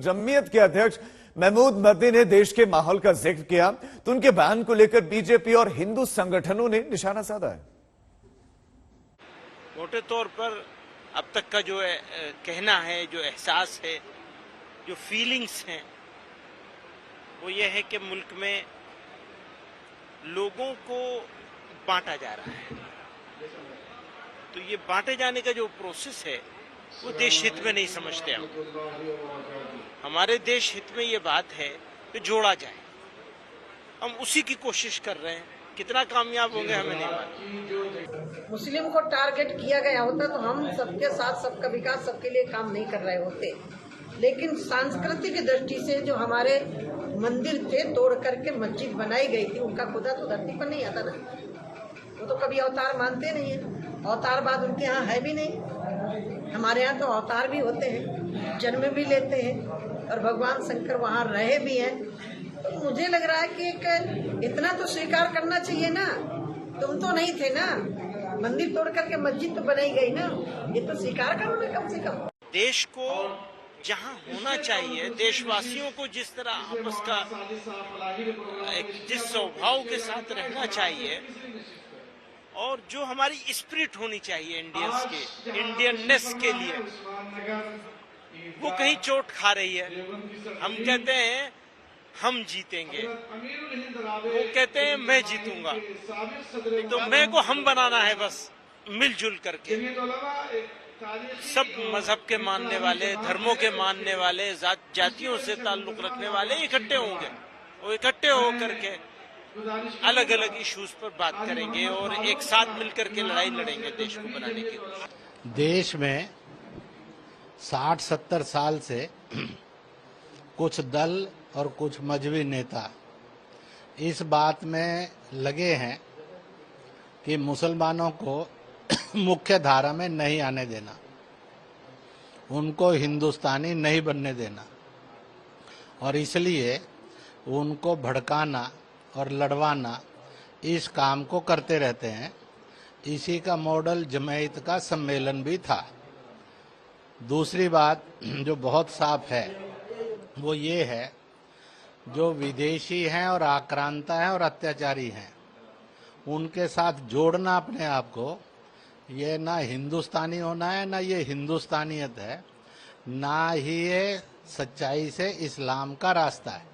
जमीयत के अध्यक्ष महमूद मदनी ने देश के माहौल का जिक्र किया तो उनके बयान को लेकर बीजेपी और हिंदू संगठनों ने निशाना साधा है। मोटे तौर पर अब तक का जो कहना है, जो एहसास है, जो फीलिंग्स हैं, वो ये है कि मुल्क में लोगों को बांटा जा रहा है। तो ये बांटे जाने का जो प्रोसेस है वो देश हित में नहीं समझते हम। हमारे देश हित में ये बात है कि जोड़ा जाए, हम उसी की कोशिश कर रहे हैं। कितना कामयाब होंगे हमें नहीं मालूम। मुस्लिम को टारगेट किया गया होता तो हम सबके साथ, सबका विकास, सबके लिए काम नहीं कर रहे होते। लेकिन सांस्कृतिक दृष्टि से जो हमारे मंदिर थे तोड़ करके मस्जिद बनाई गई थी, उनका खुदा तो धरती पर नहीं आता ना। वो तो कभी अवतार मानते नहीं है, अवतारवाद उनके यहाँ है भी नहीं। हमारे यहाँ तो अवतार भी होते हैं, जन्म भी लेते हैं और भगवान शंकर वहाँ रहे भी हैं। तो मुझे लग रहा है कि एक इतना तो स्वीकार करना चाहिए ना। तुम तो नहीं थे ना, मंदिर तोड़ करके मस्जिद तो बनाई गई ना, ये तो स्वीकार करो ना कम से कम। देश को जहाँ होना चाहिए, देशवासियों को जिस तरह आपस का जिस स्वभाव के साथ रहना चाहिए और जो हमारी स्पिरिट होनी चाहिए इंडियंस के, इंडियननेस के लिए, वो कहीं चोट खा रही है। हम कहते हैं हम जीतेंगे, वो कहते हैं मैं जीतूंगा। तो मैं को हम बनाना है बस मिलजुल करके। सब मजहब के मानने वाले, धर्मों के मानने वाले, जातियों से ताल्लुक रखने वाले इकट्ठे होंगे। वो इकट्ठे होकर के अलग अलग इश्यूज पर बात करेंगे और एक साथ मिलकर के लड़ाई लड़ेंगे देश को बनाने के लिए। देश में 60-70 साल से कुछ दल और कुछ मजहबी नेता इस बात में लगे हैं कि मुसलमानों को मुख्य धारा में नहीं आने देना, उनको हिंदुस्तानी नहीं बनने देना, और इसलिए उनको भड़काना और लड़वाना इस काम को करते रहते हैं। इसी का मॉडल जमायत का सम्मेलन भी था। दूसरी बात जो बहुत साफ है वो ये है, जो विदेशी हैं और आक्रांता हैं और अत्याचारी हैं, उनके साथ जोड़ना अपने आप को, ये ना हिंदुस्तानी होना है, ना ये हिंदुस्तानियत है, ना ही ये सच्चाई से इस्लाम का रास्ता है।